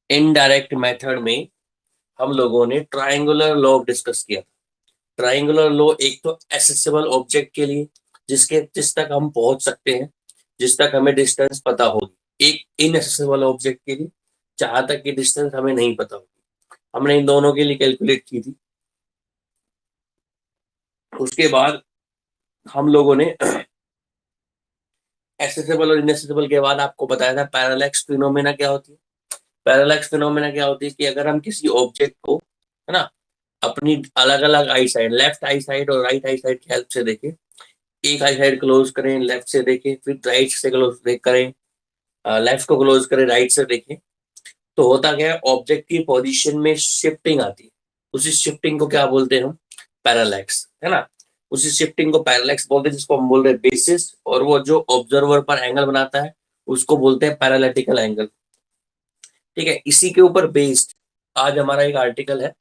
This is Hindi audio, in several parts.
इनडायरेक्ट मेथड में हम लोगों ने ट्रायंगुलर लॉ डिस्कस किया। ट्रायंगुलर लॉ एक तो एसेसिबल ऑब्जेक्ट के लिए, जिस तक हम पहुंच सकते हैं, जिस तक हमें डिस्टेंस पता होगी। एक इनएसेसिबल ऑब्जेक्ट के लिए, जहां तक की डिस्टेंस हमें नहीं पता होगी। हमने इन दोनों के लिए कैलकुलेट की थी। उसके बाद हम लोगों ने एसेसिबल और इनएसेसिबल के बाद आपको बताया था पैरेलैक्स फिनोमेना क्या होती है। पैरेलैक्स फिनोमेना क्या होती है कि अगर हम किसी ऑब्जेक्ट को, है ना, अपनी अलग अलग आई साइड, लेफ्ट आई साइड और राइट आई साइड की हेल्प से देखें, एक आई साइड क्लोज करें, लेफ्ट से देखें, फिर राइट से क्लोज करें, लेफ्ट को क्लोज करें, राइट से देखें, तो होता क्या है, ऑब्जेक्ट की पोजीशन में शिफ्टिंग आती है। उसी शिफ्टिंग को क्या बोलते हैं हम? पैरालैक्स, है ना। उसी शिफ्टिंग को पैरालैक्स बोलते हैं, जिसको हम बोल रहे हैं बेसिस, और वो जो ऑब्जर्वर पर एंगल बनाता है उसको बोलते हैं पैरालिटिकल एंगल। ठीक है, इसी के ऊपर बेस्ड आज हमारा एक आर्टिकल है।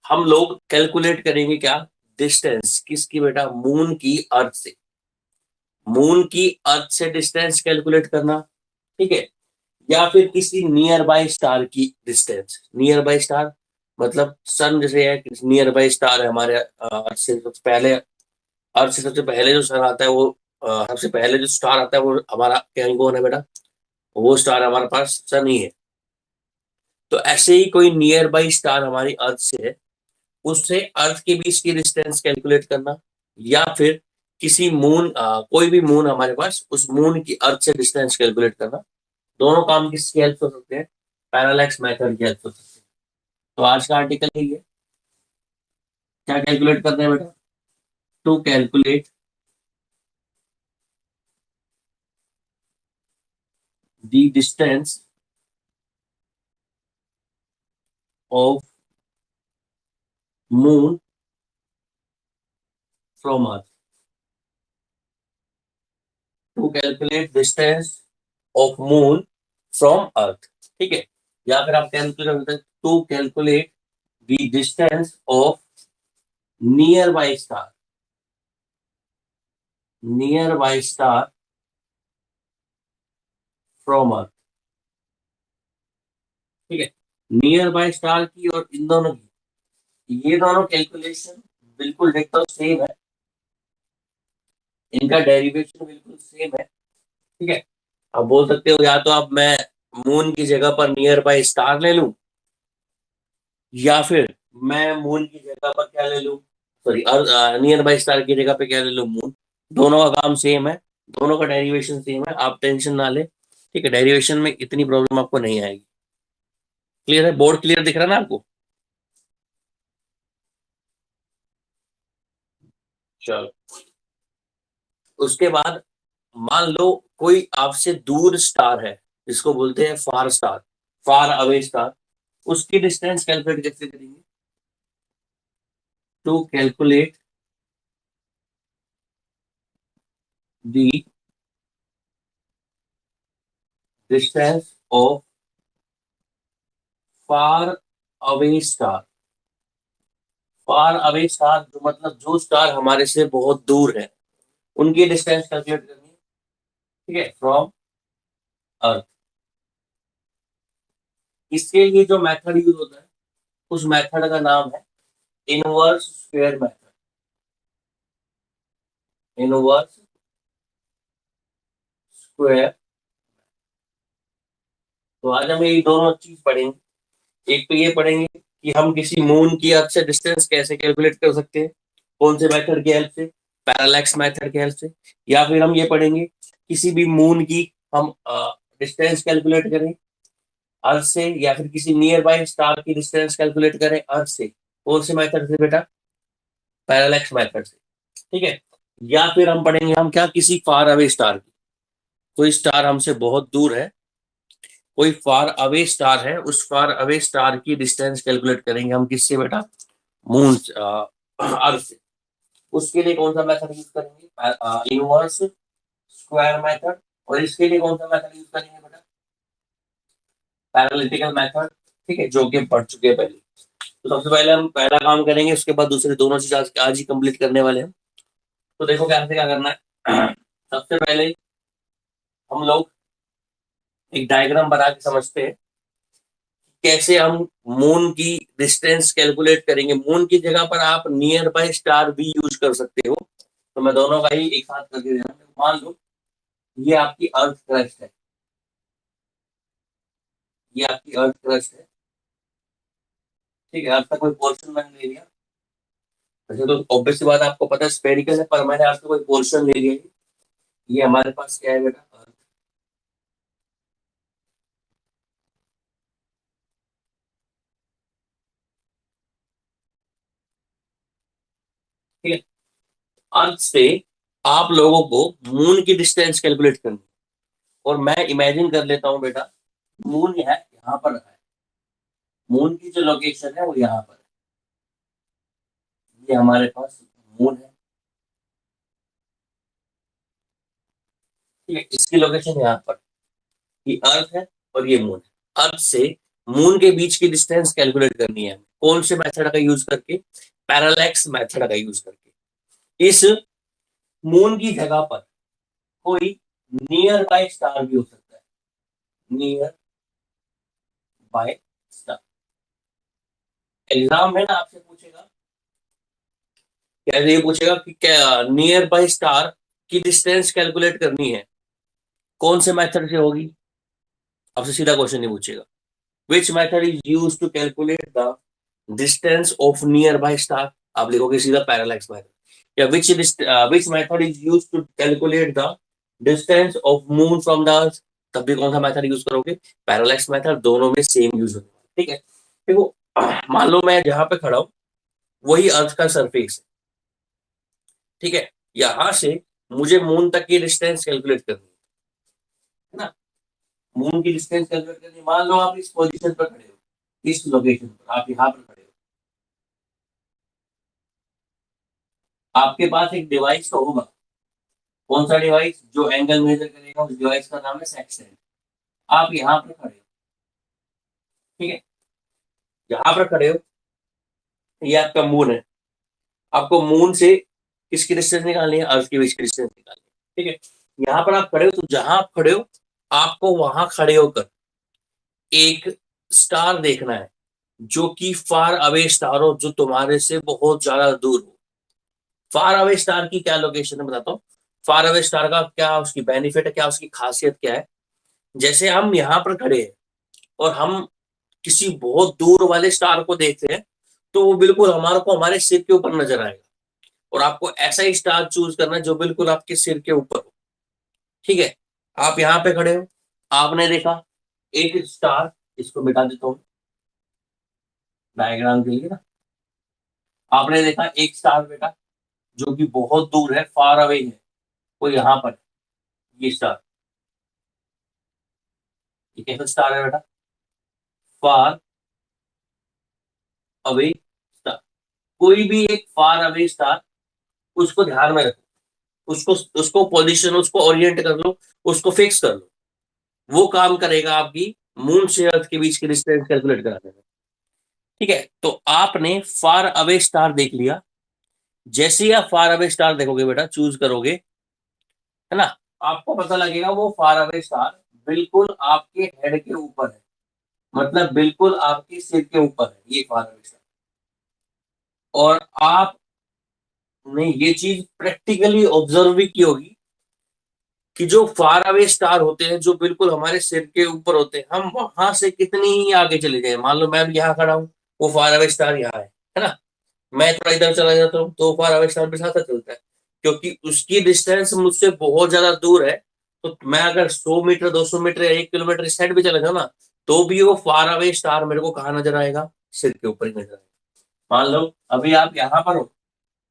हम लोग कैलकुलेट करेंगे क्या? डिस्टेंस किसकी बेटा? मून की अर्थ से। मून की अर्थ से डिस्टेंस कैलकुलेट करना, ठीक है, या फिर किसी नियर बाय स्टार की डिस्टेंस। नियर बाय स्टार मतलब सन जैसे है, नियर बाय स्टार है हमारे अर्थ से सबसे पहले। अर्थ से सबसे पहले जो सन आता है वो, सबसे पहले जो स्टार आता है वो हमारा क्या, कौन है बेटा? वो स्टार हमारे पास सन ही है। तो ऐसे ही कोई नियर बाय स्टार हमारी अर्थ से है, उससे अर्थ के बीच की डिस्टेंस कैलकुलेट करना, या फिर किसी मून, कोई भी मून हमारे पास, उस मून की अर्थ से डिस्टेंस कैलकुलेट करना। दोनों काम किसकी हेल्प से हो सकते हैं? पैरालैक्स मेथड की हेल्प से हो सकते हैं। तो आज का आर्टिकल यही है। क्या कैलकुलेट करना है बेटा? To calculate the distance of moon from earth. To calculate distance of moon from earth, ठीक है। या फिर आप कैलकुलेट करते हैं to calculate the distance of near by star, near bye star from earth, ठीक है। नियर बाय स्टार की और इन दोनों की, ये दोनों कैलकुलेशन बिल्कुल डिट्टो सेम है। इनका डेरिवेशन बिल्कुल सेम है, ठीक है। अब बोल सकते हो या तो अब मैं मून की जगह पर नियर बाय स्टार ले लूं, या फिर मैं मून की जगह पर क्या ले लूं, सॉरी, नियर बाय स्टार की जगह पे क्या ले लूं, मून। दोनों का काम सेम है, दोनों का डेरिवेशन सेम है, आप टेंशन ना ले, ठीक है। डेरिवेशन में इतनी प्रॉब्लम आपको नहीं आएगी। क्लियर है? बोर्ड क्लियर दिख रहा है ना आपको? चलो, उसके बाद मान लो कोई आपसे दूर स्टार है, जिसको बोलते हैं far star, far away star. उसकी डिस्टेंस कैलकुलेट कैसे करेंगे? To calculate the distance of far away star. Far away star जो मतलब जो स्टार हमारे से बहुत दूर है, उनकी डिस्टेंस कैलकुलेट करनी है, ठीक है, फ्रॉम अर्थ। इसके लिए जो मेथड यूज होता है, उस मेथड का नाम है inverse square method. Inverse square. तो आज हम ये दोनों चीज पढ़ेंगे। एक तो ये पढ़ेंगे कि हम किसी मून की अर्थ से डिस्टेंस कैसे कैलकुलेट कर सकते हैं, कौन से मेथड की हेल्प से? पैरालैक्स मेथड की हेल्प से। या फिर हम ये पढ़ेंगे किसी भी मून की हम डिस्टेंस कैलकुलेट करें अर्थ से, या फिर किसी नियर बाय स्टार की डिस्टेंस कैलकुलेट करें अर्थ से। कौन से मेथड से बेटा? पैरालैक्स मेथड से, ठीक है। या फिर हम पढ़ेंगे हम क्या, किसी फार अवे स्टार की, कोई स्टार हमसे बहुत दूर है, कोई फार अवे स्टार है, उस फार अवे स्टार की डिस्टेंस कैलकुलेट करेंगे हम किससे बेटा? मून, अर्थ से। उसके लिए कौन सा मेथड यूज करेंगे? Inverse square method. और इसके लिए कौन सा मेथड यूज करेंगे बेटा? पैरालिटिकल मेथड, ठीक है, जो कि पढ़ चुके हैं पहले। तो सबसे पहले हम पहला काम करेंगे, उसके बाद दूसरे दोनों चीज आज ही कंप्लीट करने वाले हैं। तो देखो कैसे क्या करना है। सबसे पहले हम लोग एक डायग्राम बना के समझते हैं कैसे हम मून की डिस्टेंस कैलकुलेट करेंगे। मून की जगह पर आप नियर बाय स्टार भी यूज कर सकते हो। तो मैं दोनों का ही एक साथ करके दे रहा हूं। मान लो ये आपकी अर्थ क्रस्ट है, ये आपकी अर्थ क्रस्ट है, ठीक है। अर्थ का कोई पोर्शन मैंने ले लिया, वैसे तो ऑब्वियस बात है, आपको पता है स्फेरिकल है, पर मैंने अर्थ का कोई पोर्शन ले लिया। ये हमारे पास क्या है बेटा, अर्थ। ठीक है, अर्थ से आप लोगों को मून की डिस्टेंस कैलकुलेट करनी है। और मैं इमेजिन कर लेता हूं बेटा, मून है यहाँ पर है, मून की जो लोकेशन है वो यहाँ पर है। ये हमारे पास मून है, ठीक है। इसकी लोकेशन यहाँ पर, ये अर्थ है और ये मून है। अर्थ से मून के बीच की डिस्टेंस कैलकुलेट करनी है। कौन से मेथड का यूज करके, पैरालैक्स मेथड का यूज करके। इस मून की जगह पर कोई नियर बाय स्टार भी हो सकता है, नियर बाय स्टार। एग्जाम में ना आपसे पूछेगा, क्या ये पूछेगा कि क्या नियर बाय स्टार की डिस्टेंस कैलकुलेट करनी है, कौन से मेथड से होगी। आपसे सीधा क्वेश्चन नहीं पूछेगा, which method is use to calculate the distance of near by star. आप लिखोगे सीधा पैरालैक्स मेथड। या which method is use to calculate the distance of moon from the earth. तब भी कौन सा मेथड यूज करोगे, पैरालैक्स मेथड। दोनों में सेम यूज होगा, ठीक है। देखो, मान लो मैं जहां पे खड़ा हूं वही अर्थ का सरफेस है, ठीक है। यहां से मुझे मून तक की डिस्टेंस कैलकुलेट करनी है ना। मून की डिस्टेंस कैलकुलेट करनी, मान लो आप इस पोजीशन पर खड़े हो, इस लोकेशन पर आप यहाँ पर खड़े हो, आपके पास एक डिवाइस तो होगा। कौन सा डिवाइस, जो एंगल मेजर करेगा, उस डिवाइस का नाम है सेक्सटेंट। आप यहाँ पर खड़े हो, ठीक है, यहाँ पर खड़े हो, ये आपका मून है। आपको मून से किसकी डिस्टेंस निकालनी है, अर्थ के बीच की डिस्टेंस निकालनी है, ठीक है। यहाँ पर आप खड़े हो, तो जहां आप खड़े हो आपको वहां खड़े होकर एक स्टार देखना है, जो कि फार अवे स्टार हो, जो तुम्हारे से बहुत ज्यादा दूर हो। फार अवे स्टार की क्या लोकेशन है बताता हूँ। फार अवे स्टार का क्या उसकी बेनिफिट है, क्या उसकी खासियत क्या है। जैसे हम यहाँ पर खड़े हैं और हम किसी बहुत दूर वाले स्टार को देखते हैं, तो वो बिल्कुल हमारे को हमारे सिर के ऊपर नजर आएगा। और आपको ऐसा ही स्टार चूज करना है जो बिल्कुल आपके सिर के ऊपर हो, ठीक है। आप यहाँ पे खड़े हो, आपने देखा एक स्टार, इसको मिटा देता हूँ डायग्राम के लिए ना। आपने देखा एक स्टार बेटा, जो कि बहुत दूर है, फार अवे है, वो यहाँ पर है, ये स्टार। ये कैसा स्टार है बेटा, फार अवे स्टार। कोई भी एक फार अवे स्टार, उसको ध्यान में रखो, उसको उसको पोजीशन, उसको ओरिएंट कर लो, उसको फिक्स कर लो। वो काम करेगा आपकी मून से अर्थ के बीच की डिस्टेंस कैलकुलेट कराने में, ठीक है। तो आपने फार अवे स्टार देख लिया। जैसे ही आप फार अवे स्टार देखोगे बेटा, चूज करोगे, है ना, आपको पता लगेगा वो फार अवे स्टार बिल्कुल आपके हेड के ऊपर है, मतलब बिल्कुल आपके सिर के ऊपर है ये फार अवे स्टार। और आपने ये चीज प्रैक्टिकली ऑब्जर्व भी की होगी कि जो फार अवे स्टार होते हैं, जो बिल्कुल हमारे सिर के ऊपर होते हैं, हम वहां से कितनी ही आगे चले जाए, मान लो मैं यहाँ खड़ा हूँ, वो फार अवे स्टार यहाँ है ना, मैं थोड़ा इधर चला जाता हूँ तो फार अवे स्टार भी साथ साथ चलता है, क्योंकि उसकी डिस्टेंस मुझसे बहुत ज्यादा दूर है। तो मैं अगर 100 मीटर, 200 मीटर या 1 किलोमीटर इस साइड भी चला जाऊँ ना, तो भी वो फार अवे स्टार मेरे को कहाँ नजर आएगा, सिर के ऊपर ही नजर आएगा। मान लो अभी आप यहाँ पर हो,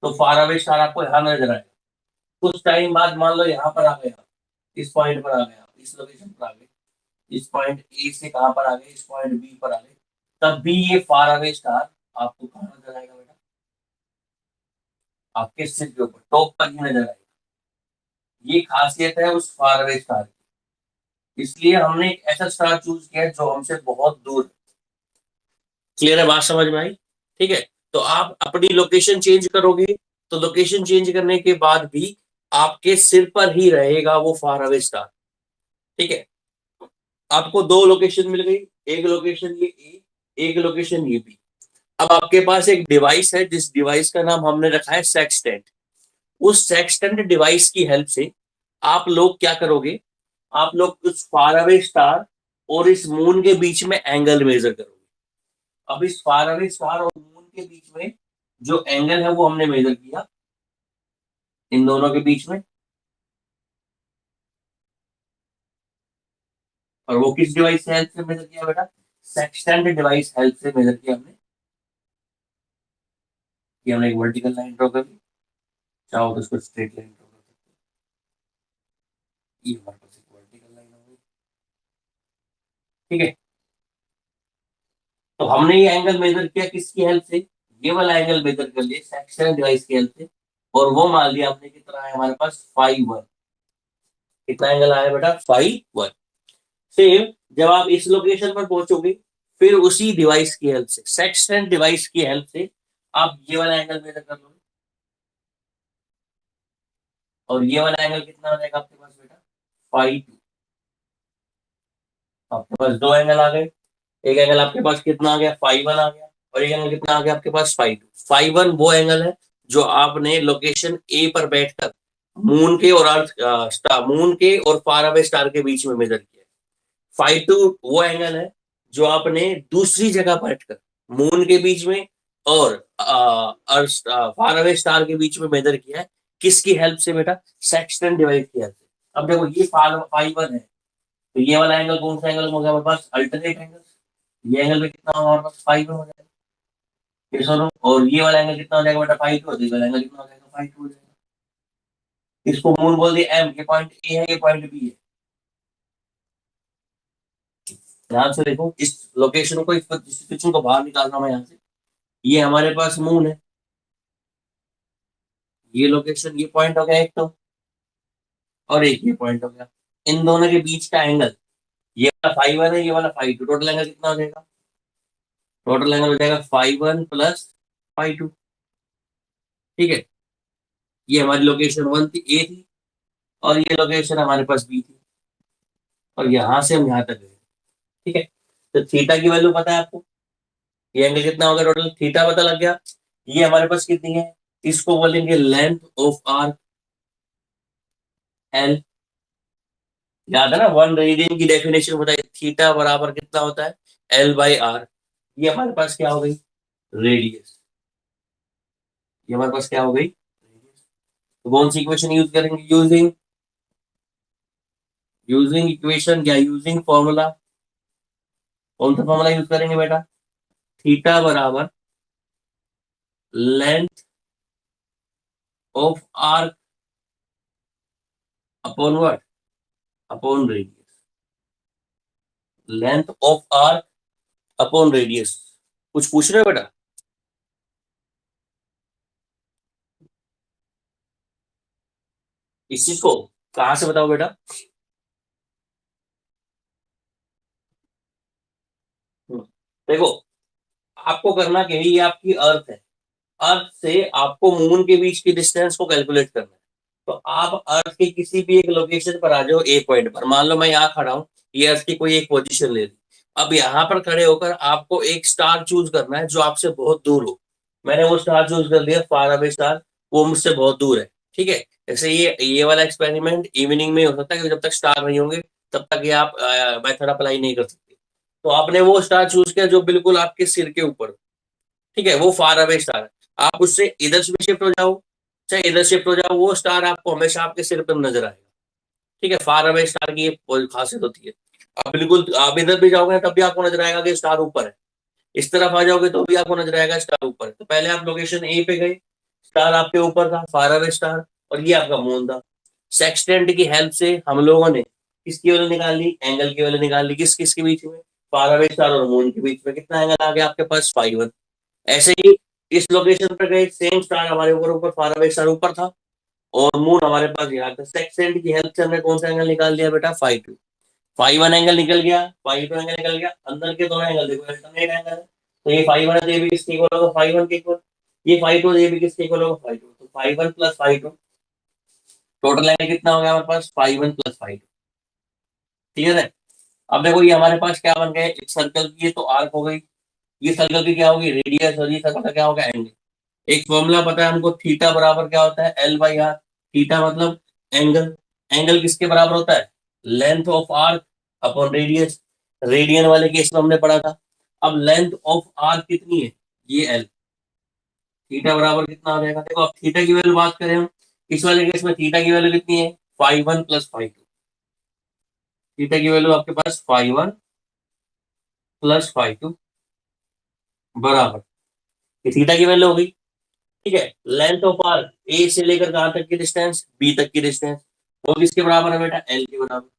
तो फार अवे स्टार आपको यहाँ नजर आएगा। कुछ टाइम बाद मान लो यहाँ पर आ गए आप, इस पॉइंट पर आ गए आप, इस लोकेशन पर आ गए, इस पॉइंट ए से कहां पर आ गए, इस पॉइंट बी पर आ गए, तब भी ये फार अवे स्टार आपको कहां नजर आएगा बेटा, आपके सिर के ऊपर टॉप पर ही नजर आएगा। ये खासियत है उस फार अवे स्टार की, इसलिए हमने एक ऐसा स्टार चूज किया है जो हमसे बहुत दूर है। क्लियर है, बात समझ में आई, ठीक है। तो आप अपनी लोकेशन चेंज करोगे, तो लोकेशन चेंज करने के बाद भी आपके सिर पर ही रहेगा वो फार अवे स्टार, ठीक है। आपको दो लोकेशन मिल गई, एक लोकेशन ये ए, एक लोकेशन ये बी। अब आपके पास एक डिवाइस है जिस डिवाइस का नाम हमने रखा है सेक्सटेंट। उस सेक्सटेंट डिवाइस की हेल्प से आप लोग क्या करोगे, आप लोग उस फार अवे स्टार और इस मून के बीच में एंगल मेजर करोगे। अब इस फार अवे स्टार और मून के बीच में जो एंगल है वो हमने मेजर किया इन दोनों के बीच में, और वो किस डिवाइस से हेल्प से मेजर किया बेटा, सेक्सटेंट डिवाइस हेल्प से मेजर किया हमने। कि हमने एक वर्टिकल लाइन ड्रॉ कर ली, चाहो तो उसको स्ट्रेट लाइन ड्रॉ कर सकते हैं। ये हमारे पास एक वर्टिकल लाइन हो गई, ठीक है। तो हमने ये एंगल मेजर किया किसकी हेल्प से, ये वाला एंगल मेजर कर लिया सेक्शन डिवाइस की हेल्प से, और वो मान लिया हमने कितना है हमारे पास 5 1। कितना एंगल आया बेटा, 5 1। सेम जब आप इस लोकेशन पर पहुंचोगे, फिर उसी डिवाइस की हेल्प से, सेक्शन डिवाइस की हेल्प से आप ये वाला एंगल मेजर कर लोगे, और ये वाला एंगल कितना हो जाएगा आपके पास बेटा, 5 2। आपके पास दो एंगल आ गए। एक एंगल आपके पास कितना आ गया, 5 1 आ गया, और एक एंगल कितना आ गया आपके पास, 5 2। 5 1 वो एंगल है जो आपने लोकेशन ए पर बैठकर मून के और अर्थ स्टार, मून के और फार अवे स्टार के बीच में मेजर किया। 5 2 वो एंगल है जो आपने दूसरी जगह बैठकर मून के बीच में और अर्थ फार अवे स्टार के बीच में मेजर किया है। किसकी हेल्प से बेटा, सेक्सटेंट डिवाइस की हेल्प से। अब देखो ये 5 1 है, तो ये वाला एंगल कौन सा एंगल हो गया हमारे पास, अल्टरनेट एंगल। ये एंगल में कितना होगा हमारे पास, 5 हो जाएगा। फिर सुनो, और ये वाला एंगल कितना हो जाएगा बेटा, 5 2। ये वाला एंगल कितना हो जाएगा, 5 2 हो जाएगा। इसको मून बोल दिया एम, ये पॉइंट ए है, ये पॉइंट बी है। ध्यान से देखो इस लोकेशन को, इस सिचुएशन को बाहर निकालना मैं यहाँ से। ये हमारे पास मून है, ये लोकेशन, ये पॉइंट हो गया एक तो, और एक ये पॉइंट हो गया। इन दोनों के बीच का एंगल, ये वाला 5 1 है, ये वाला 5 2। टोटल एंगल कितना हो जाएगा, टोटल एंगल हो जाएगा 5 1 प्लस 5 2। ठीक है, ये हमारी लोकेशन वन थी, ए थी, और ये लोकेशन हमारे पास बी थी, और यहां से हम यहाँ तक गए। ठीक है, तो थीटा की वैल्यू पता है आपको, ये एंगल कितना होगा, टोटल थीटा पता लग गया। ये हमारे पास कितनी है, इसको बोलेंगे लेंथ ऑफ आर्क एल। याद है ना, 1 रेडियन की डेफिनेशन बताई, थीटा बराबर कितना होता है, L/R। ये हमारे पास क्या हो गई, रेडियस। ये हमारे पास क्या हो गई, रेडियस। तो कौन सी इक्वेशन यूज करेंगे, यूजिंग यूजिंग इक्वेशन या यूजिंग फॉर्मूला। कौन सा फॉर्मूला यूज करेंगे बेटा, थीटा बराबर length of arc upon what, upon radius. Length of arc upon radius. कुछ पूछ रहे हो बेटा, इस चीज को कहां से बताओ बेटा। देखो, आपको करना क्या है, ये आपकी अर्थ है, अर्थ से आपको मून के बीच की डिस्टेंस को कैलकुलेट करना है। तो आप अर्थ के किसी भी एक लोकेशन पर आ जाओ, ए पॉइंट पर। मान लो मैं यहाँ खड़ा हूँ, ये अर्थ की कोई एक पोजीशन ले ली। अब यहाँ पर खड़े होकर आपको एक स्टार चूज करना है जो आपसे बहुत दूर हो। मैंने वो स्टार चूज कर लिया, फार अवे स्टार, वो मुझसे बहुत दूर है। ठीक है, जैसे ये वाला एक्सपेरिमेंट इवनिंग में हो सकता है, क्योंकि जब तक स्टार नहीं होंगे तब तक ये आप मेथड अप्लाई नहीं कर सकते। तो आपने वो स्टार चूज किया जो बिल्कुल आपके सिर के ऊपर, ठीक है, वो फार अवे स्टार है। आप उससे इधर से भी शिफ्ट हो जाओ, चाहे इधर शिफ्ट हो जाओ, वो स्टार आपको हमेशा आपके सिर पर नजर आएगा। ठीक है, फार अवे स्टार की ये खासियत होती है। आप बिल्कुल, आप इधर भी जाओगे तब भी आपको नजर आएगा कि स्टार ऊपर है, इस तरफ आ जाओगे तो भी आपको नजर आएगा स्टार ऊपर है। तो पहले आप लोकेशन ए पे गए, स्टार आपके ऊपर था, फार अवे स्टार, और ये आपका मून था। सेक्सटेंट की हेल्प से हम लोगों ने किसकी वैल्यू निकाल ली, एंगल की वैल्यू निकाल ली। किस किस के बीच में, फार अवे स्टार और मून के बीच में कितना एंगल आ गया आपके पास, 5 1। ऐसे ही इस लोकेशन पर गए, सेम स्टार हमारे ऊपर ऊपर फार अवे स्टार ऊपर था, और मून हमारे पास यहाँ था। सेक्सटेंट की हेल्प से हमने कौन सा एंगल निकाल दिया बेटा, 5 2। 5 1 एंगल निकल गया, 5 2 एंगल निकल गया। अंदर के दोनों एंगल देखो अल्टरनेट एंगल है, तो ये 5 1 है, तो ये भी किसके इक्वल होगा, 5 1 के इक्वल। ये 5 2 ये भी किसके इक्वल होगा, 5 2। तो 5 1 प्लस 5 2, टोटल एंगल कितना हो गया हमारे पास, 5 1 प्लस 5 2। क्लियर है। अब देखो ये हमारे पास क्या बन गया, एक सर्कल की है तो आर्क हो गई, ये सर्कल की क्या होगी, रेडियस, और ये सर्कल का क्या होगा, एंगल। एक फॉर्मूला पता है हमको, थीटा बराबर क्या होता है, एल बाई आर। थीटा मतलब एंगल, एंगल किसके बराबर होता है, length of arc upon radius. Radian वाले केस में हमने पढ़ा था। अब लेंथ ऑफ आर्क कितनी है, ये एल, थीटा बराबर कितना हो जाएगा, देखो अब थीटा की वैल्यू बात करें हम, इस वाले केस में थीटा की वैल्यू कितनी है, five one plus five two. Theta की वैल्यू आपके पास five one plus five two बराबर, ये थीटा की वैल्यू हो गई। ठीक है, लेंथ ऑफ आर्क ए से लेकर कहां तक की डिस्टेंस, बी तक की डिस्टेंस, वो किसके बराबर है बेटा, एल के बराबर।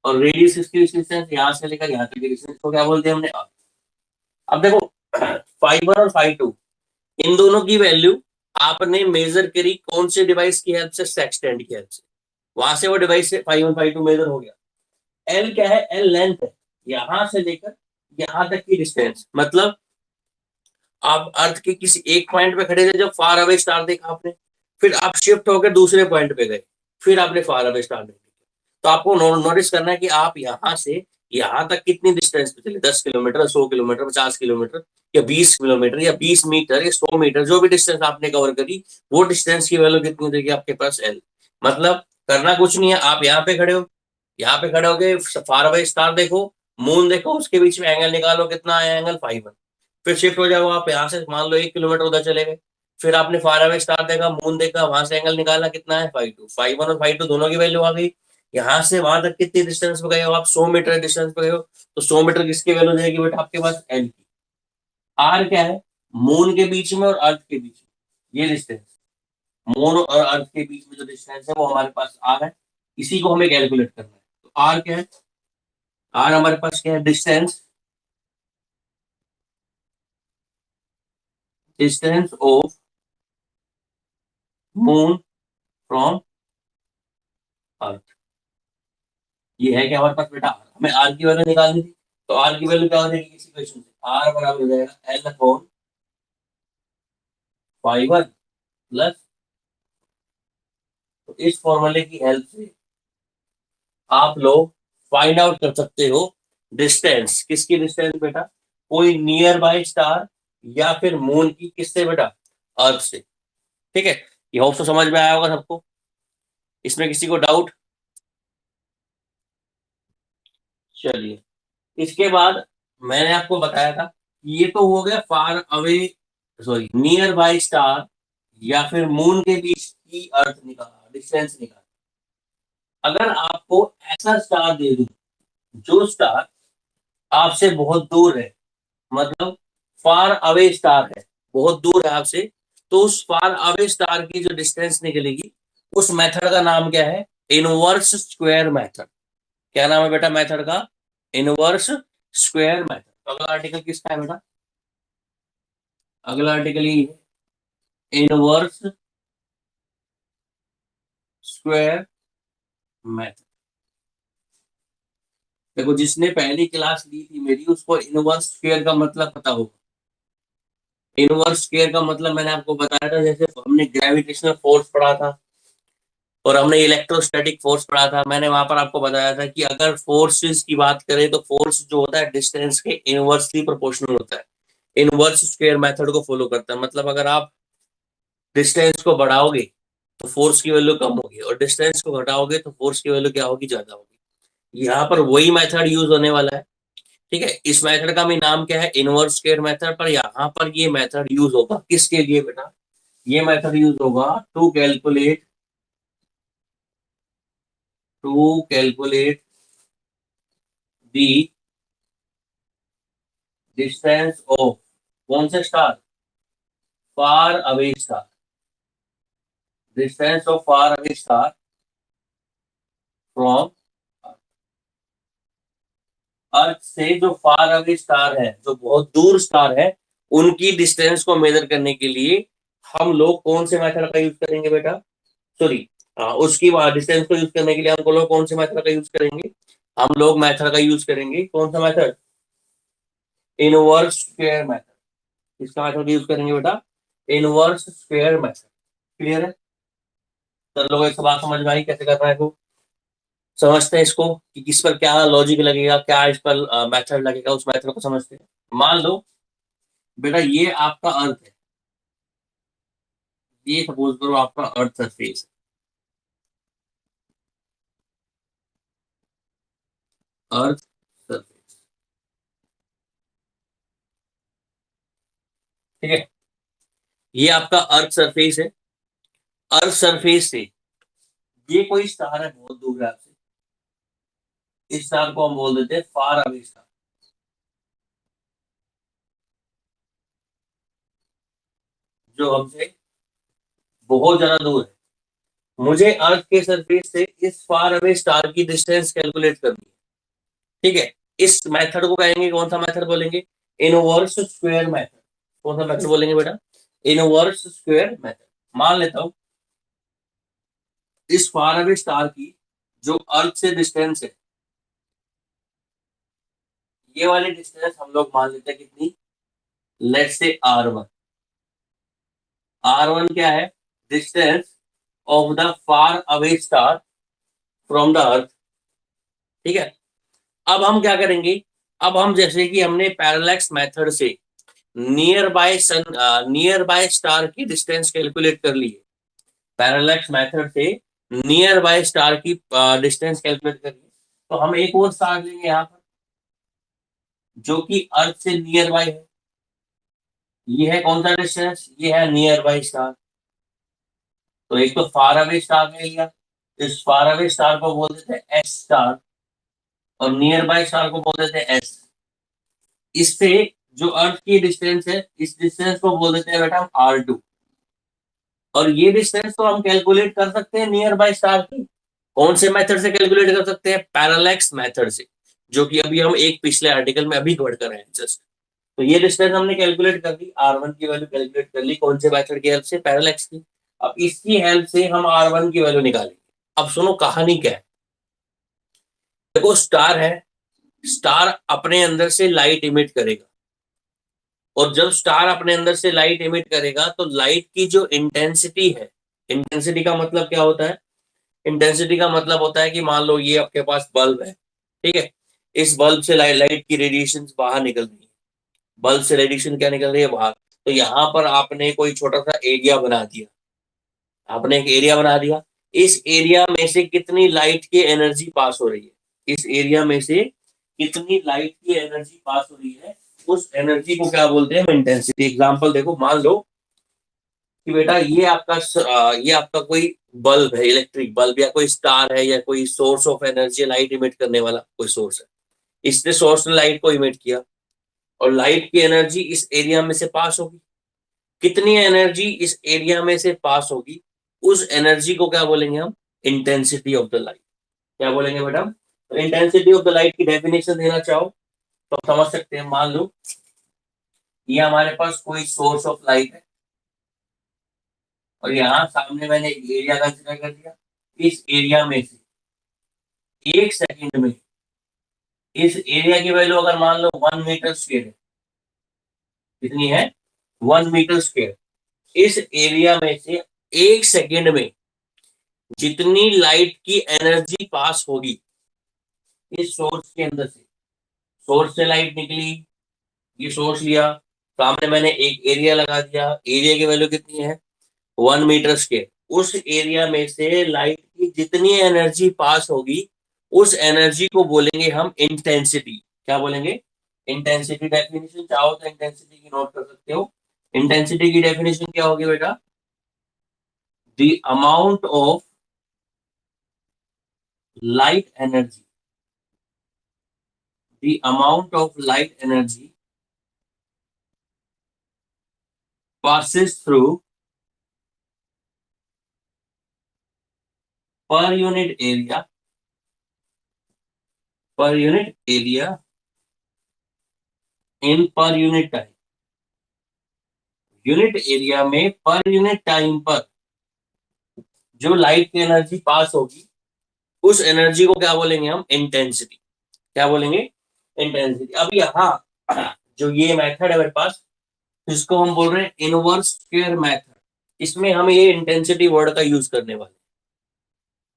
और रेडियस किसकी डिस्टेंस, यहाँ से लेकर यहाँ तक की डिस्टेंस को क्या बोलते हैं हमने, आर्क। अब देखो फाइव वन और फाइव टू, इन दोनों की वैल्यू आपने मेजर करी कौन से डिवाइस की हेल्प से, सेक्सटेंड की हेल्प से। वहां से वो डिवाइस से five one five two measure हो गया। एल क्या है, एल लेंथ है, यहां से लेकर यहां तक की डिस्टेंस। मतलब आप अर्थ के किसी एक पॉइंट पे खड़े थे, जब फार अवे स्टार देखा आपने, फिर आप शिफ्ट होकर दूसरे पॉइंट पे गए, फिर आपने फार अवे स्टार देखा, तो आपको नोटिस करना है कि आप यहाँ से यहाँ तक कितनी डिस्टेंस पे चले, 10 किलोमीटर, 100 किलोमीटर, 50 किलोमीटर, या 20 किलोमीटर, या 20 मीटर, या 100 मीटर, जो भी डिस्टेंस आपने कवर करी, वो डिस्टेंस की वैल्यू कितनी देगी आपके पास, एल। मतलब करना कुछ नहीं है, आप यहाँ पे खड़े हो, यहाँ पे खड़े होके फार अवे स्टार देखो, मून देखो, उसके बीच में एंगल निकालो, कितना आया एंगल, फाइव। फिर शिफ्ट हो जाओ आप यहाँ से, मान लो 1 किलोमीटर उधर चले गए, फिर आपने फार अवे स्टार देखा, मून देखा, वहां से एंगल निकाला, कितना है, फाइव टू। फाइव वन और फाइव टू दोनों की वैल्यू आ गई। यहाँ से वहां तक कितनी डिस्टेंस पे गए हो आप, 100 मीटर डिस्टेंस पे गए हो, तो 100 मीटर किसकी वैल्यू देगी बेटा आपके पास, एल की। आर क्या है, मून के बीच में और अर्थ के बीच में ये डिस्टेंस, मून और अर्थ के बीच में जो डिस्टेंस है वो हमारे पास आर है, इसी को हमें कैलकुलेट करना है। तो आर क्या है, आर हमारे पास क्या है, distance, distance of moon from earth. ये है कि हमारे पास बेटा हमें आर की वैल्यू निकालनी थी, तो आर की वैल्यू क्या हो जाएगी इस इक्वेशन से, आर बराबर हो जाएगा L upon five one plus, तो इस फॉर्मूले की हेल्प से आप लोग फाइंड आउट कर सकते हो डिस्टेंस, किसकी डिस्टेंस बेटा, कोई नियर बाय स्टार या फिर मून की, किससे बेटा, अर्थ से। ठीक है, ये होप तो समझ में आया होगा सबको, इसमें किसी को डाउट। चलिए, इसके बाद मैंने आपको बताया था, ये तो हो गया far away, sorry near by star या फिर मून के बीच की अर्थ निकाला, डिस्टेंस निकाला। अगर आपको ऐसा स्टार दे दूं जो स्टार आपसे बहुत दूर है, मतलब फार अवे स्टार है, बहुत दूर है आपसे, तो उस फार अवे स्टार की जो डिस्टेंस निकलेगी, उस मेथड का नाम क्या है, इनवर्स स्क्वायर मेथड। क्या नाम है बेटा मेथड का, इनवर्स स्क्वायर मेथड। अगला आर्टिकल किसका है बेटा, अगला आर्टिकल ये इनवर्स स्क्वायर मेथड। देखो जिसने पहली क्लास ली थी मेरी, उसको इनवर्स स्क्वायर का मतलब पता होगा। इनवर्स स्क्वायर का मतलब मैंने आपको बताया था, जैसे हमने ग्रेविटेशनल फोर्स पढ़ा था और हमने इलेक्ट्रोस्टैटिक फोर्स पढ़ा था, मैंने वहां पर आपको बताया था कि अगर फोर्सेस की बात करें तो फोर्स जो होता है डिस्टेंस के इनवर्सली प्रोपोर्शनल होता है, इनवर्स स्क्वायर मेथड को फॉलो करता है। मतलब अगर आप डिस्टेंस को बढ़ाओगे तो फोर्स की वैल्यू कम होगी, और डिस्टेंस को घटाओगे तो फोर्स की वैल्यू क्या होगी, ज्यादा होगी। यहाँ पर वही मेथड यूज होने वाला है। ठीक है, इस मेथड का भी नाम क्या है, इनवर्स स्क्वायर मेथड। पर यहाँ पर ये मेथड यूज होगा किसके लिए बेटा, ये मेथड यूज होगा to calculate the distance of कौन से star, far away star, distance of far away star from earth से। जो फार अवे स्टार है, जो बहुत दूर स्टार है, उनकी डिस्टेंस को मेजर करने के लिए हम लोग कौन से मेथड का यूज करेंगे बेटा, सॉरी, उसकी डिस्टेंस को यूज करने के लिए हम लोग कौन से मेथड का यूज करेंगे, हम लोग मेथड का यूज करेंगे कौन सा मेथड, इनवर्स स्क्वायर मेथड। इसका मेथड यूज करेंगे बेटा, इनवर्स स्क्वायर मेथड। क्लियर है, सर लोगों को एक बात समझ में आई कैसे करना है, तो समझते हैं इसको कि किस पर क्या लॉजिक लगेगा, क्या इस पर मेथड लगेगा, उस मेथड को समझते हैं। मान लो बेटा ये आपका अर्थ है, ये सपोज करो आपका अर्थ सरफेस, अर्थ सरफेस, ठीक है, ये आपका अर्थ सरफेस है। अर्थ सरफेस से ये कोई स्टार है बहुत दूर है आपसे, इस स्टार को हम बोल देते हैं फार अवे स्टार, जो हमसे बहुत ज्यादा दूर है। मुझे अर्थ के सरफेस से इस फार अवे स्टार की डिस्टेंस कैलकुलेट करनी है, ठीक है। इस मेथड को कहेंगे, कौन सा मेथड बोलेंगे? Inverse square method. कौन सा मेथड बोलेंगे बेटा? Inverse square method. मान लेता हूं इस फार अवे स्टार की जो अर्थ से डिस्टेंस है, ये वाली डिस्टेंस हम लोग मान लेते हैं कितनी, लेट्स से R1। R1 क्या है? Distance of the far away star from the अर्थ, ठीक है। अब हम क्या करेंगे? अब हम जैसे कि हमने पैरेलैक्स मेथड से nearby sun, near by star की डिस्टेंस कैलकुलेट कर ली है, पैरेलैक्स मेथड से नियर बाय स्टार की डिस्टेंस कैलकुलेट कर ली, तो हम एक और स्टार लेंगे यहाँ पर जो कि अर्थ से नियर बाय है। ये है कौन सा डिस्टेंस? ये है नियर बाय स्टार। तो एक तो फार अवे स्टार ले लिया, इस फार अवे स्टार को बोल देते हैं एस स्टार, और नियर बाय स्टार को बोल देते हैं एस। इससे जो अर्थ की डिस्टेंस है, इस डिस्टेंस को बोल देते हैं बेटा हम R2। और ये डिस्टेंस तो हम कैलकुलेट कर सकते हैं नियर बाय स्टार की। कौन से मेथड से कैलकुलेट कर सकते हैं? पैरेलैक्स मेथड से, जो कि अभी हम एक पिछले आर्टिकल में अभी कवर कर रहे हैं जस्ट। तो ये डिस्टेंस हमने कैलकुलेट कर ली, R1 की वैल्यू कैलकुलेट कर ली, कौन से मेथड की हेल्प से? पैरेलैक्स की। अब इसकी हेल्प से हम R1 की वैल्यू निकालेंगे। अब सुनो कहानी क्या है। देखो स्टार है, स्टार अपने अंदर से लाइट इमिट करेगा, और जब स्टार अपने अंदर से लाइट इमिट करेगा तो लाइट की जो इंटेंसिटी है, इंटेंसिटी का मतलब क्या होता है? इंटेंसिटी का मतलब होता है कि मान लो ये आपके पास बल्ब है, ठीक है, इस बल्ब से लाइट की रेडिएशन बाहर निकल रही है, बल्ब से रेडिएशन क्या निकल रही है? बाहर। तो यहाँ पर आपने कोई छोटा सा एरिया बना दिया, आपने एक एरिया बना दिया, इस एरिया में से कितनी लाइट की एनर्जी पास हो रही है, इस एरिया में से कितनी लाइट की एनर्जी पास हो रही है, उस एनर्जी को क्या बोलते हैं? इंटेंसिटी। एग्जांपल देखो, मान लो कि बेटा ये आपका कोई बल्ब है, इलेक्ट्रिक बल्ब, या कोई स्टार है, या कोई source of energy light emit करने वाला कोई सोर्स है। इसने सोर्स ने लाइट को इमिट किया, और लाइट की एनर्जी इस एरिया में से पास होगी। कितनी एनर्जी इस एरिया में से पास होगी, उस एनर्जी को क्या बोलेंगे हम? Intensity of the light. क्या बोलेंगे बेटा? तो इंटेंसिटी ऑफ द लाइट की डेफिनेशन देना चाहो तो समझ सकते हैं। मान लो ये हमारे पास कोई सोर्स ऑफ लाइट है, और यहाँ सामने मैंने एक एरिया कंसिडर कर दिया। इस एरिया में से 1 सेकंड में इस एरिया की वैल्यू अगर मान लो 1 मीटर स्क्वायर है, कितनी है? 1 मीटर स्क्वायर। इस एरिया में से 1 सेकंड में जितनी लाइट की एनर्जी पास होगी इस सोर्स के अंदर से, सोर्स से लाइट निकली, ये सोर्स लिया, सामने मैंने एक एरिया लगा दिया, एरिया की वैल्यू कितनी है? 1 मीटर स्क्वायर। उस एरिया में से लाइट की जितनी एनर्जी पास होगी, उस एनर्जी को बोलेंगे हम इंटेंसिटी। क्या बोलेंगे? इंटेंसिटी। डेफिनेशन चाहो तो इंटेंसिटी की नोट कर सकते हो। इंटेंसिटी की डेफिनेशन क्या होगी बेटा? The amount of light energy, the amount of light energy passes through per unit area, per unit area in per unit time। Unit area में पर यूनिट टाइम पर जो लाइट की एनर्जी पास होगी, उस एनर्जी को क्या बोलेंगे हम? इंटेंसिटी। क्या बोलेंगे? इंटेंसिटी। अब यहाँ जो ये मेथड है मेरे पास, इसको हम बोल रहे हैं इनवर्स स्क्वायर मेथड। इसमें हम ये इंटेंसिटी वर्ड का यूज करने वाले हैं।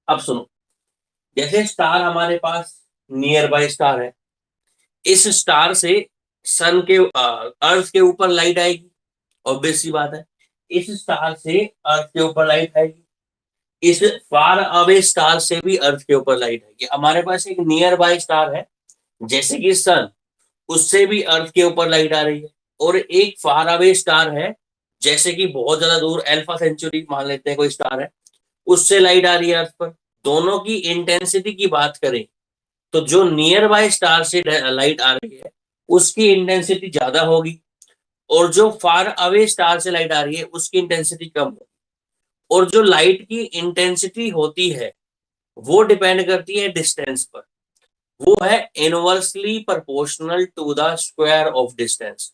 अब सुनो, जैसे स्टार हमारे पास नियर बाय स्टार है, इस स्टार से सन के अर्थ के ऊपर लाइट आएगी, ऑब्वियस सी बात है। इस स्टार से अर्थ के ऊपर लाइट आएगी, इस फार अवे स्टार से भी अर्थ के ऊपर लाइट आएगी। हमारे पास एक नियर बाय स्टार है जैसे कि सन, उससे भी अर्थ के ऊपर लाइट आ रही है। और एक फार अवे स्टार है जैसे कि बहुत ज्यादा दूर अल्फा सेंचुरी मान लेते हैं कोई स्टार है, उससे लाइट आ रही है अर्थ पर। दोनों की इंटेंसिटी की बात करें तो जो नियर बाय स्टार से लाइट आ रही है उसकी इंटेंसिटी ज्यादा होगी, और जो फार अवे स्टार से लाइट आ रही है उसकी इंटेंसिटी कम होगी। और जो लाइट की इंटेंसिटी होती है वो डिपेंड करती है डिस्टेंस पर, वो है inversely proportional to the square of distance.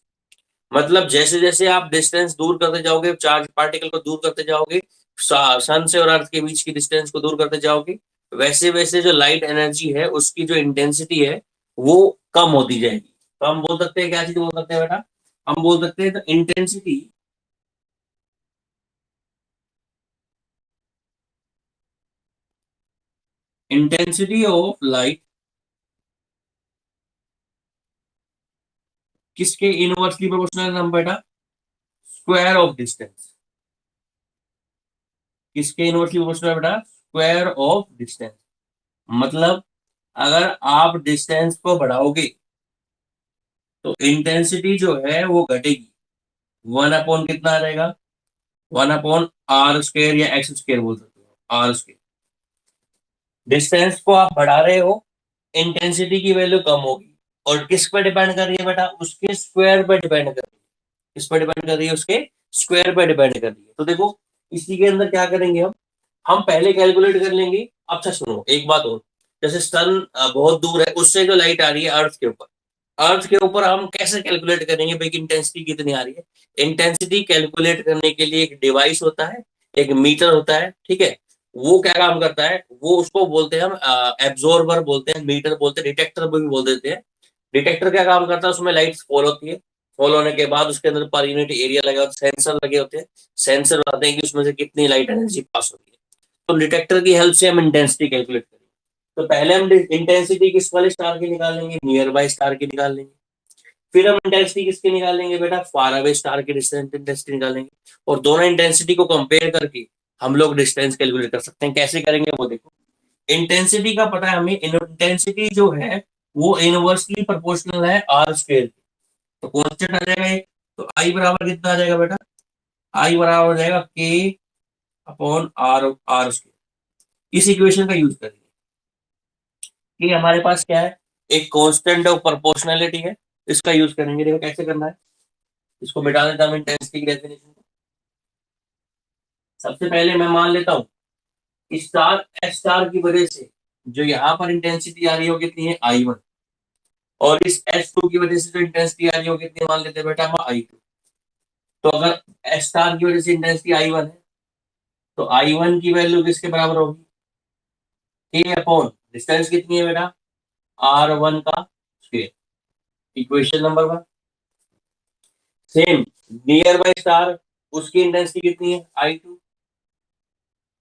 मतलब जैसे जैसे आप डिस्टेंस दूर करते जाओगे, चार्ज पार्टिकल को दूर करते जाओगे, सन से और अर्थ के बीच की डिस्टेंस को दूर करते जाओगे, वैसे वैसे जो लाइट एनर्जी है उसकी जो इंटेंसिटी है वो कम होती जाएगी। तो हम बोल सकते हैं, क्या चीज बोल सकते हैं बेटा, हम बोल सकते हैं तो इंटेंसिटी ऑफ लाइट किसके इनवर्सली प्रोपोर्शनल हम बेटा, स्क्वायर ऑफ डिस्टेंस। किसके इनवर्सली प्रोपोर्शनल बेटा, स्क्वायर ऑफ डिस्टेंस। मतलब अगर आप डिस्टेंस को बढ़ाओगे तो इंटेंसिटी जो है वो घटेगी। वन अपॉन कितना आ जाएगा, वन अपॉन आर स्क्र या एक्स स्क्र बोल सकते हो, आर स्क्र। डिस्टेंस को आप बढ़ा रहे हो, इंटेंसिटी की वैल्यू कम होगी। और किस पर डिपेंड कर रही है बेटा, उसके स्क्वायर पर डिपेंड कर रही है। किस पर डिपेंड कर रही है, उसके स्क्वायर पर डिपेंड कर रही है। तो देखो इसी के अंदर क्या करेंगे हम पहले कैलकुलेट कर लेंगे। अच्छा सुनो एक बात और, जैसे सन बहुत दूर है, उससे जो लाइट आ रही है अर्थ के ऊपर, अर्थ के ऊपर हम कैसे कैलकुलेट करेंगे भाई कि इंटेंसिटी कितनी आ रही है। इंटेंसिटी कैलकुलेट करने के लिए एक डिवाइस होता है, एक मीटर होता है, ठीक है। वो क्या काम करता है, वो उसको बोलते हैं हम एब्जॉर्बर बोलते हैं, मीटर बोलते हैं, डिटेक्टर भी बोल देते हैं। डिटेक्टर क्या काम करता है, उसमें लाइट फॉल होती है, फॉल होने के बाद उसके अंदर पर यूनिट एरिया लगा होता है, सेंसर लगे होते हैं। सेंसर बताते हैं कि उसमें से कितनी लाइट एनर्जी पास होती है। तो डिटेक्टर की हेल्प से हम इंटेंसिटी कैलकुलेट करेंगे। तो पहले हम इंटेंसिटी किस वाले स्टार की निकालेंगे, नियर बाय स्टार की निकालेंगे। फिर हम इंटेंसिटी किसकी निकालेंगे बेटा, फार अवे स्टार की डिस्टेंस इंटेंसिटी निकालेंगे। और दोनों इंटेंसिटी को कंपेयर करके हम लोग डिस्टेंस कैलकुलेट कर सकते हैं। कैसे करेंगे वो देखो। इंटेंसिटी का पता है हमें, इंटेंसिटी जो है वो इनवर्सली प्रोपोर्शनल है आर स्क्वायर। तो कॉन्स्टेंट आ जाएगा एक, तो आई बराबर कितना आ जाएगा बेटा, आई बराबर हो जाएगा के अपॉन आर, आर स्क्वायर। इस इक्वेशन का यूज करेंगे कि हमारे पास क्या है, एक कांस्टेंट ऑफ प्रोपोर्शनैलिटी है, इसका यूज करेंगे। देखो कैसे करना है, इसको मिटा देता हूं इंटेंसिटी की डेफिनेशन को। सबसे पहले मैं मान लेता हूँ स्टार एस स्टार की वजह से जो यहाँ पर इंटेंसिटी आ रही हो कितनी है, आई वन। और इस एस टू की वजह से जो इंटेंसिटी आ रही हो कितनी, मान लेते हैं बेटा हम आई टू। तो अगर एस स्टार की वजह से इंटेंसिटी आई वन है तो आई वन की वैल्यू किसके बराबर होगी, के अपॉन डिस्टेंस कितनी है बेटा, आर वन का square. Equation number one. Same near by star, उसकी इंटेंसिटी कितनी है, आई टू।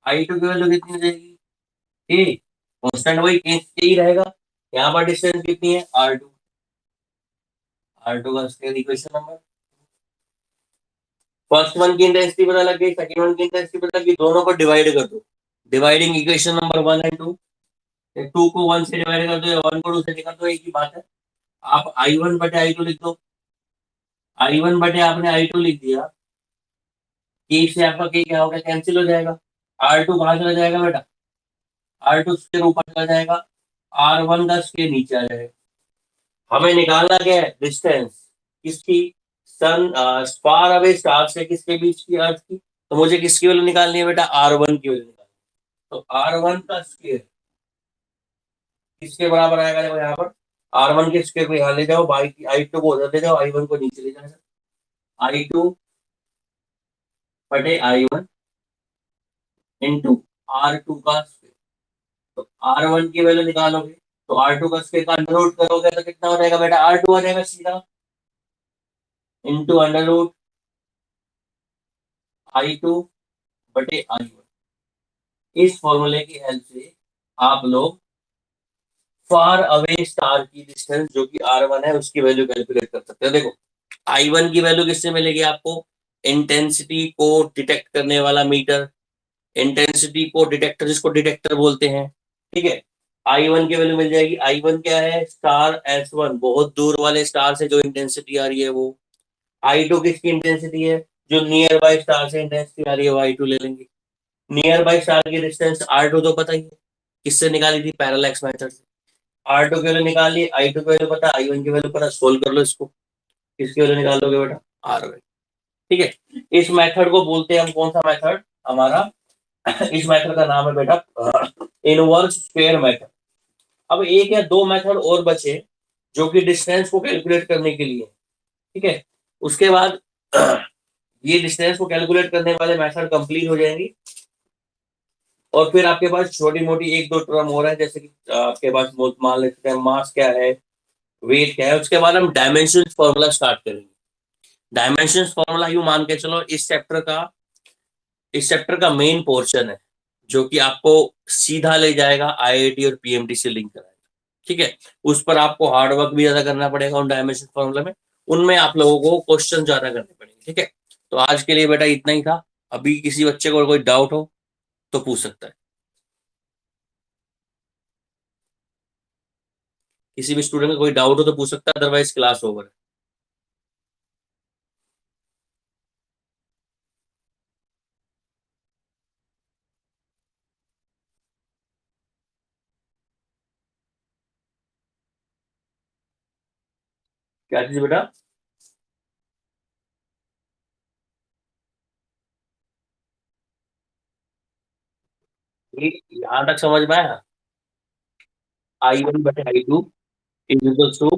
आई टू की वैल्यू कितनी हो जाएगी, के, कांस्टेंट वही के ही रहेगा। यहाँ पर डिस्टेंस कितनी है, आर टू। आर टू का square, equation number. First one की इंटेंसिटी पता लग गई, सेकंड वन की इंटेंसिटी पता लग गई, दोनों को डिवाइड कर दो। Dividing equation number one and two. Two को वन से डिवाइड कर दो या वन को टू से निकाल दो, एक ही बात है। आप आई वन बटे आई टू लिख दो। आई वन बटे आपने आई टू लिख दिया, के से आपका के क्या होगा, कैंसिल हो जाएगा। आर टू कहाँ चला जाएगा बेटा, आर टू स्क्वायर ऊपर चला जाएगा, आर वन का स्क्वायर नीचे आ जाएगा। हमें निकालना क्या है, डिस्टेंस किसकी, सन फार अवे स्टार से किसके बीच की, अर्थ की। तो मुझे किसकी वैल्यू निकालनी है बेटा, आर वन की वैल्यू निकालनी है। तो आर वन का स्क्वायर किसके बराबर आएगा, देखो यहाँ पर आर वन के स्क्वायर को यहाँ ले जाओ, बाई की आई टू को उधर ले जाओ, आई वन को नीचे ले जाओ। आई टू बटे I one into R two का स्क्वायर। तो आर वन की वैल्यू निकालोगे तो आर टू का स्क्वायर का अंडर रूट करोगे तो कितना हो जाएगा बेटा, आर टू आ जाएगा सीधा, into under root I two बटे आई वन। इस फॉर्मूले की हेल्प से आप लोग फार अवे स्टार की डिस्टेंस जो कि R1 है उसकी वैल्यू कैलकुलेट कर सकते हैं। देखो I1 की वैल्यू किससे मिलेगी आपको, इंटेंसिटी को डिटेक्ट करने वाला मीटर, इंटेंसिटी को डिटेक्टर जिसको डिटेक्टर बोलते हैं, ठीक है। I1 की वैल्यू मिल जाएगी, I1 क्या है, स्टार S1 बहुत दूर वाले स्टार से जो इंटेंसिटी आ रही है वो। I2 किसकी इंटेंसिटी है, जो नियर बाय स्टार से इंटेंसिटी आ रही है वो I2 ले लेंगे। नियर बाय स्टार की डिस्टेंस R2 तो पता ही है, किससे निकाली थी, पैरेलैक्स मेथड से। R2 की वैल्यू निकाली, I2 की वैल्यू पता, I1 की वैल्यू पता, सोल्व कर लो इसको, किसकी वैल्यू निकालोगे बेटा, R1, ठीक है। इस मेथड को बोलते हैं हम, कौन सा मेथड हमारा, इस मेथड का नाम है बेटा इनवर्स स्क्वायर मेथड। अब एक या दो मेथड और बचे जो कि डिस्टेंस को कैलकुलेट करने के लिए, ठीक है। उसके बाद ये डिस्टेंस को कैलकुलेट करने वाले मेथड कंप्लीट हो जाएंगी, और फिर आपके पास छोटी मोटी एक दो टर्म हो रहा है, जैसे कि आपके पास मान लेते हैं मास क्या है, वेट क्या है। उसके बाद हम डायमेंशन फॉर्मूला स्टार्ट करेंगे। डायमेंशन फॉर्मूला यूं मान के चलो, इस चैप्टर का मेन पोर्शन है जो कि आपको सीधा ले जाएगा आईआईटी और पीएमटी से लिंक कराएगा, ठीक है। उस पर आपको हार्ड वर्क भी ज्यादा करना पड़ेगा उन डायमेंशन फॉर्मूला में, उनमें आप लोगों को क्वेश्चन ज्यादा करने पड़ेंगे, ठीक है। तो आज के लिए बेटा इतना ही था। अभी किसी बच्चे को कोई डाउट हो तो पूछ सकता है, किसी भी स्टूडेंट का कोई डाउट हो तो पूछ सकता है, अदरवाइज क्लास ओवर है। क्या चीज बेटा, यहाँ तक समझ में आया, I1/I2 is equal to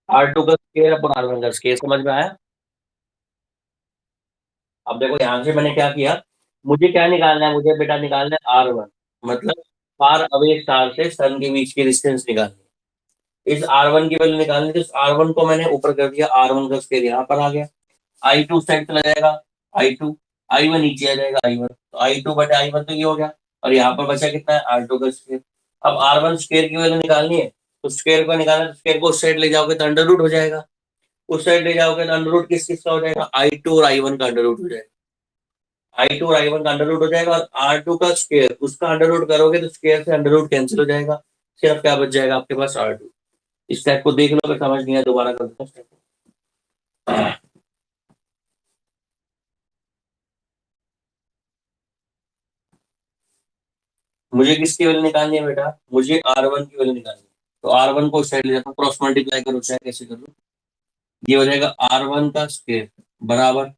R2 का स्क्वायर अपॉन R1 का स्क्वायर, समझ में आया। अब देखो यहाँ से मैंने क्या किया, मुझे क्या निकालना है, मुझे बेटा निकालना है R1, मतलब फार अवे स्टार से सन के बीच की डिस्टेंस निकालनी है। इस R1 की वैल्यू निकालनी थी, इस R1 को मैंने ऊपर कर दिया, R1 का स्क्वायर यहाँ पर आ गया, I2 साइड चला जाएगा, I2, I1 नीचे आ जाएगा, I1, तो I2/I1 तो ये हो गया, और यहाँ पर बचा कितना है, R2 का स्क्वायर। अब R1 स्क्वायर की वैल्यू निकालनी है, तो स्क्वायर को निकालना है, तो स्क्वायर को उस साइड ले जाओगे तो अंडर रूट हो जाएगा, उस साइड ले जाओगे तो अंडर रूट किस किस का हो जाएगा, I2 और I1 का अंडर रूट हो जाएगा, I2 और I1 का अंडर रूट हो जाएगा, और R2 का स्क्वायर उसका अंडर रूट करोगे तो स्क्वायर से अंडर रूट कैंसिल हो जाएगा, सिर्फ क्या बच जाएगा आपके पास, R2। इस टाइप को देख लो, अगर समझ नहीं आया दोबारा कर दो। मुझे किसकी वैल्यू निकालनी है बेटा, मुझे R1 की वैल्यू निकालनी है, तो R1 को साइड ले जाता हूँ, क्रॉस मल्टीप्लाई करो चाहे कैसे कर लो, ये हो जाएगा R1 का स्क्वायर बराबर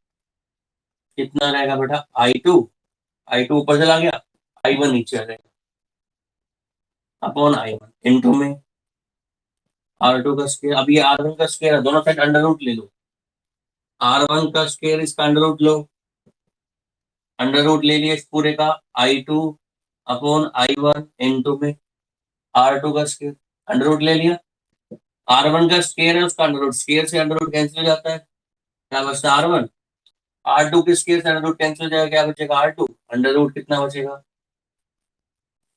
कितना रहेगा बेटा, I2 ऊपर चला गया, I1 नीचे आ जाएगा, अपॉन I1 इंटू में R2 का स्क्वायर, अब ये R1 का स्क्वायर है, दोनों साइड अंडर रूट ले लो, R1 का स्क्वायर इसका अंडर रूट लो, अंडर रूट ले लिया इस पूरे का, I2 अपॉन I1 इंटू में R2 का स्क्वायर, अंडर रूट ले लिया, R1 का स्क्वायर है उसका अंडर रूट, स्क्वायर से अंडर रूट कैंसिल हो जाता है, क्या बचता है R1, R2 के स्क्वायर से अंडर रूट कैंसिल हो जाएगा, क्या बचेगा R2, अंडर रूट कितना बचेगा,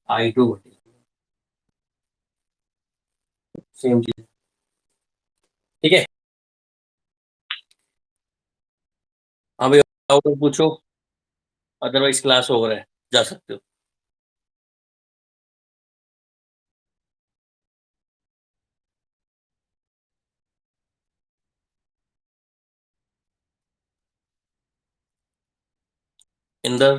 I2 बचेगा, सेम चीज, ठीक है। हाँ भाई, और पूछो, अदरवाइज क्लास ओवर है, जा सकते हो। इंदर